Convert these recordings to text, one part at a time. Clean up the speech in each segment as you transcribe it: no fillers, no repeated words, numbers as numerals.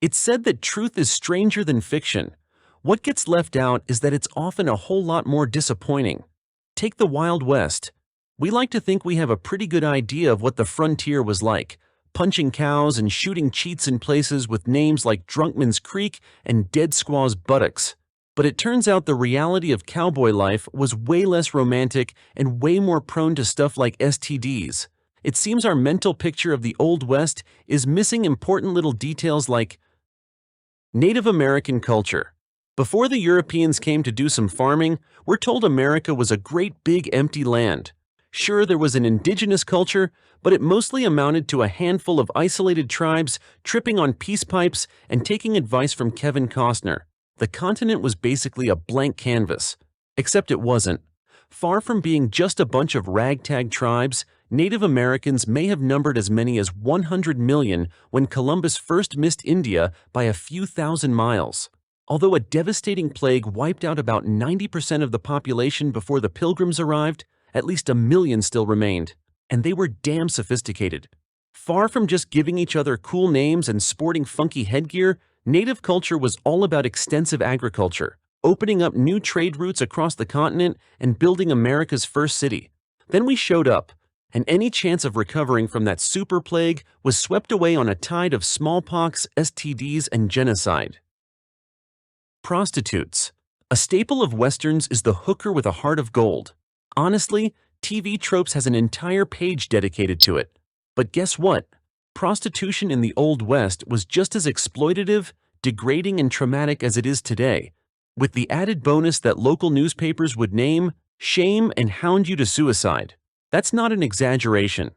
It's said that truth is stranger than fiction. What gets left out is that it's often a whole lot more disappointing. Take the Wild West. We like to think we have a pretty good idea of what the frontier was like, punching cows and shooting cheats in places with names like Drunkman's Creek and Dead Squaw's Buttocks. But it turns out the reality of cowboy life was way less romantic and way more prone to stuff like STDs. It seems our mental picture of the Old West is missing important little details like Native American culture. Before the Europeans came to do some farming, we're told America was a great big empty land. Sure, there was an indigenous culture, but it mostly amounted to a handful of isolated tribes tripping on peace pipes and taking advice from Kevin Costner. The continent was basically a blank canvas. Except it wasn't. Far from being just a bunch of ragtag tribes, Native Americans may have numbered as many as 100 million when Columbus first missed India by a few thousand miles. Although a devastating plague wiped out about 90% of the population before the Pilgrims arrived, at least 1 million still remained. And they were damn sophisticated. Far from just giving each other cool names and sporting funky headgear, Native culture was all about extensive agriculture, opening up new trade routes across the continent and building America's first city. Then we showed up, and any chance of recovering from that super plague was swept away on a tide of smallpox, STDs, and genocide. Prostitutes. A staple of Westerns is the hooker with a heart of gold. Honestly, TV Tropes has an entire page dedicated to it. But guess what? Prostitution in the Old West was just as exploitative, degrading, and traumatic as it is today, with the added bonus that local newspapers would name, shame, and hound you to suicide. That's not an exaggeration.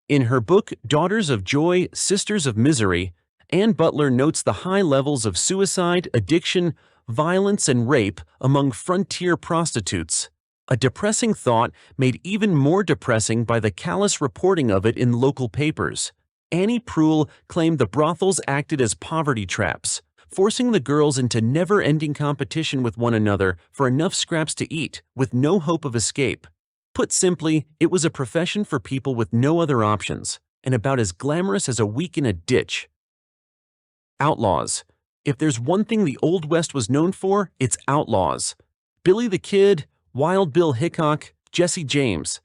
In her book, Daughters of Joy, Sisters of Misery, Ann Butler notes the high levels of suicide, addiction, violence, and rape among frontier prostitutes. A depressing thought made even more depressing by the callous reporting of it in local papers. Annie Proulx claimed the brothels acted as poverty traps, forcing the girls into never-ending competition with one another for enough scraps to eat, with no hope of escape. Put simply, it was a profession for people with no other options, and about as glamorous as a week in a ditch. Outlaws. If there's one thing the Old West was known for, it's outlaws. Billy the Kid, Wild Bill Hickok, Jesse James.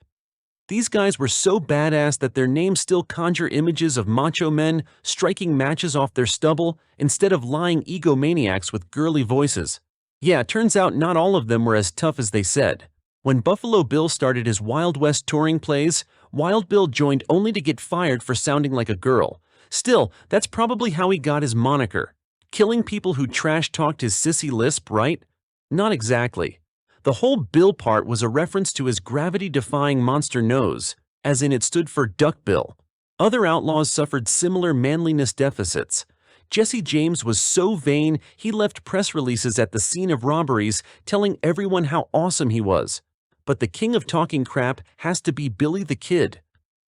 These guys were so badass that their names still conjure images of macho men striking matches off their stubble instead of lying egomaniacs with girly voices. Yeah, it turns out not all of them were as tough as they said. When Buffalo Bill started his Wild West touring plays, Wild Bill joined only to get fired for sounding like a girl. Still, that's probably how he got his moniker. Killing people who trash-talked his sissy lisp, right? Not exactly. The whole Bill part was a reference to his gravity-defying monster nose, as in it stood for duckbill. Other outlaws suffered similar manliness deficits. Jesse James was so vain he left press releases at the scene of robberies telling everyone how awesome he was. But the king of talking crap has to be Billy the Kid.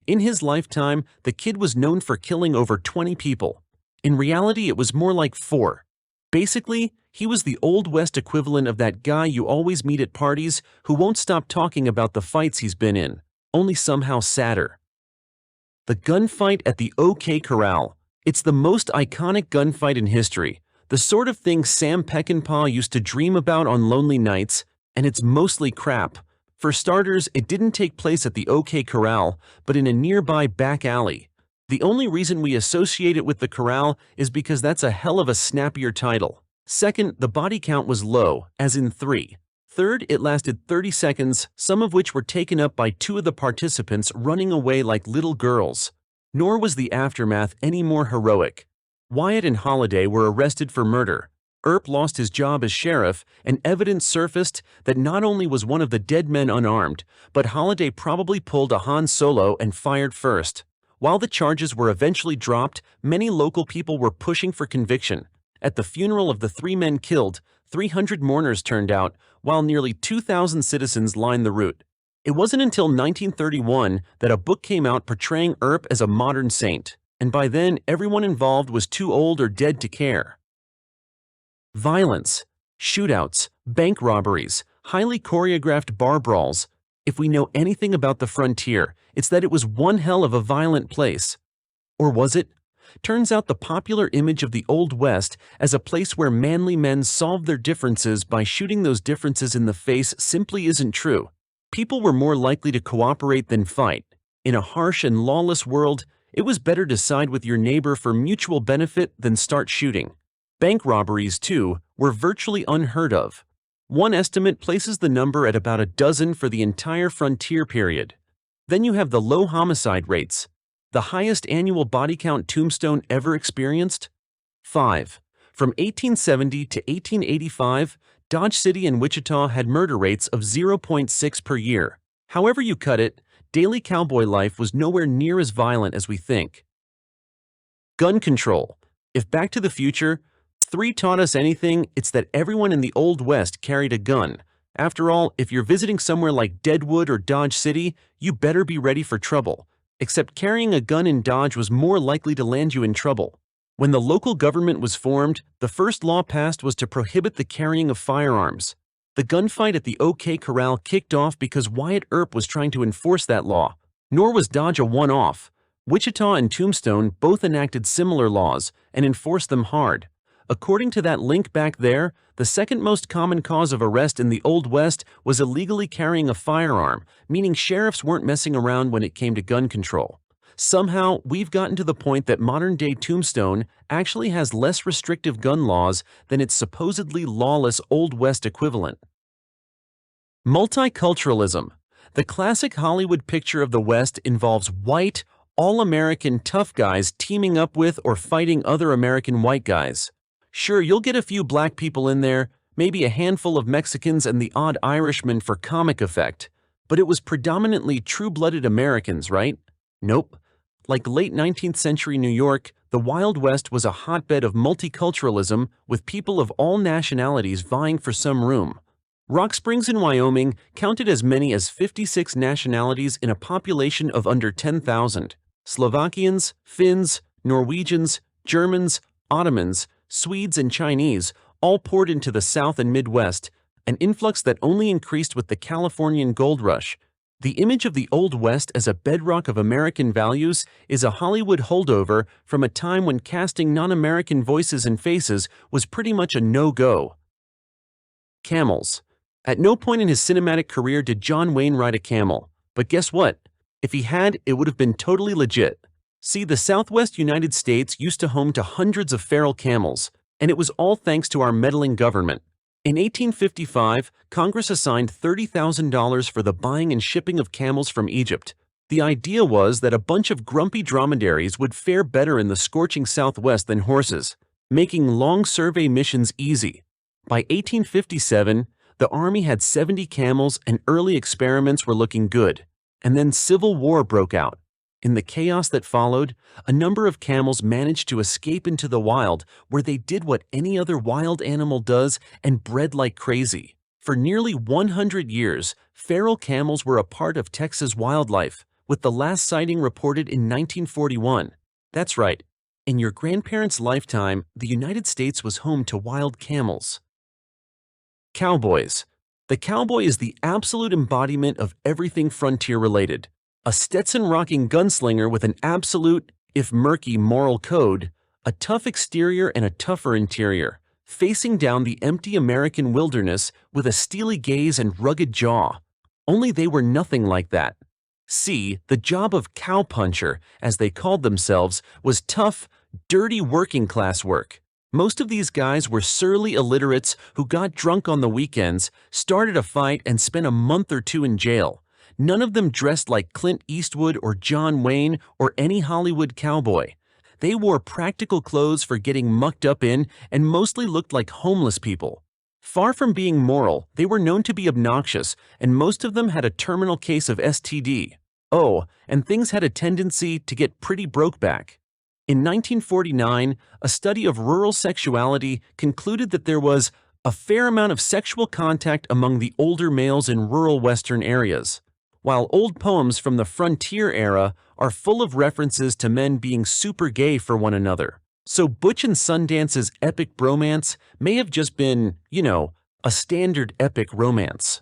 In his lifetime, the Kid was known for killing over 20 people. In reality, it was more like 4. Basically, he was the Old West equivalent of that guy you always meet at parties who won't stop talking about the fights he's been in, only somehow sadder. The gunfight at the OK Corral. It's the most iconic gunfight in history, the sort of thing Sam Peckinpah used to dream about on lonely nights, and it's mostly crap. For starters, it didn't take place at the OK Corral, but in a nearby back alley. The only reason we associate it with the Corral is because that's a hell of a snappier title. Second, the body count was low, as in 3. Third, it lasted 30 seconds, some of which were taken up by 2 of the participants running away like little girls. Nor was the aftermath any more heroic. Wyatt and Holiday were arrested for murder. Earp lost his job as sheriff, and evidence surfaced that not only was one of the dead men unarmed, but Holiday probably pulled a Han Solo and fired first. While the charges were eventually dropped, many local people were pushing for conviction. At the funeral of the 3 men killed, 300 mourners turned out, while nearly 2,000 citizens lined the route. It wasn't until 1931 that a book came out portraying Earp as a modern saint, and by then everyone involved was too old or dead to care. Violence. Shootouts, bank robberies, highly choreographed bar brawls. If we know anything about the frontier, it's that it was one hell of a violent place. Or was it? Turns out the popular image of the Old West as a place where manly men solved their differences by shooting those differences in the face simply isn't true. People were more likely to cooperate than fight. In a harsh and lawless world, it was better to side with your neighbor for mutual benefit than start shooting. Bank robberies, too, were virtually unheard of. One estimate places the number at about a dozen for the entire frontier period. Then you have the low homicide rates. The highest annual body count Tombstone ever experienced? 5. From 1870 to 1885, Dodge City and Wichita had murder rates of 0.6 per year. However you cut it, daily cowboy life was nowhere near as violent as we think. Gun control. If Back to the Future 3 taught us anything, it's that everyone in the Old West carried a gun. After all, if you're visiting somewhere like Deadwood or Dodge City, you better be ready for trouble. Except carrying a gun in Dodge was more likely to land you in trouble. When the local government was formed, the first law passed was to prohibit the carrying of firearms. The gunfight at the OK Corral kicked off because Wyatt Earp was trying to enforce that law. Nor was Dodge a one-off. Wichita and Tombstone both enacted similar laws and enforced them hard. According to that link back there, the second most common cause of arrest in the Old West was illegally carrying a firearm, meaning sheriffs weren't messing around when it came to gun control. Somehow, we've gotten to the point that modern-day Tombstone actually has less restrictive gun laws than its supposedly lawless Old West equivalent. Multiculturalism. The classic Hollywood picture of the West involves white, all-American tough guys teaming up with or fighting other American white guys. Sure, you'll get a few black people in there, maybe a handful of Mexicans and the odd Irishman for comic effect, but it was predominantly true-blooded Americans, right? Nope. Like late 19th century New York, the Wild West was a hotbed of multiculturalism with people of all nationalities vying for some room. Rock Springs in Wyoming counted as many as 56 nationalities in a population of under 10,000. Slovakians, Finns, Norwegians, Germans, Ottomans, Swedes, and Chinese all poured into the South and Midwest, an influx that only increased with the Californian gold rush. The image of the Old West as a bedrock of American values is a Hollywood holdover from a time when casting non-American voices and faces was pretty much a no-go. Camels. At no point in his cinematic career did John Wayne ride a camel, but guess what? If he had, it would have been totally legit. See, the Southwest United States used to home to hundreds of feral camels, and it was all thanks to our meddling government. In 1855, Congress assigned $30,000 for the buying and shipping of camels from Egypt. The idea was that a bunch of grumpy dromedaries would fare better in the scorching Southwest than horses, making long survey missions easy. By 1857, the Army had 70 camels and early experiments were looking good. And then Civil War broke out. In the chaos that followed, a number of camels managed to escape into the wild, where they did what any other wild animal does and bred like crazy. For nearly 100 years, feral camels were a part of Texas wildlife, with the last sighting reported in 1941. That's right. In your grandparents' lifetime, the United States was home to wild camels. Cowboys. The cowboy is the absolute embodiment of everything frontier-related. A Stetson-rocking gunslinger with an absolute, if murky, moral code, a tough exterior and a tougher interior, facing down the empty American wilderness with a steely gaze and rugged jaw. Only they were nothing like that. See, the job of cowpuncher, as they called themselves, was tough, dirty working-class work. Most of these guys were surly illiterates who got drunk on the weekends, started a fight, and spent a month or two in jail. None of them dressed like Clint Eastwood or John Wayne or any Hollywood cowboy. They wore practical clothes for getting mucked up in and mostly looked like homeless people. Far from being moral, they were known to be obnoxious, and most of them had a terminal case of STD. Oh, and things had a tendency to get pretty broke back. In 1949, a study of rural sexuality concluded that there was a fair amount of sexual contact among the older males in rural Western areas, while old poems from the frontier era are full of references to men being super gay for one another. So Butch and Sundance's epic bromance may have just been, a standard epic romance.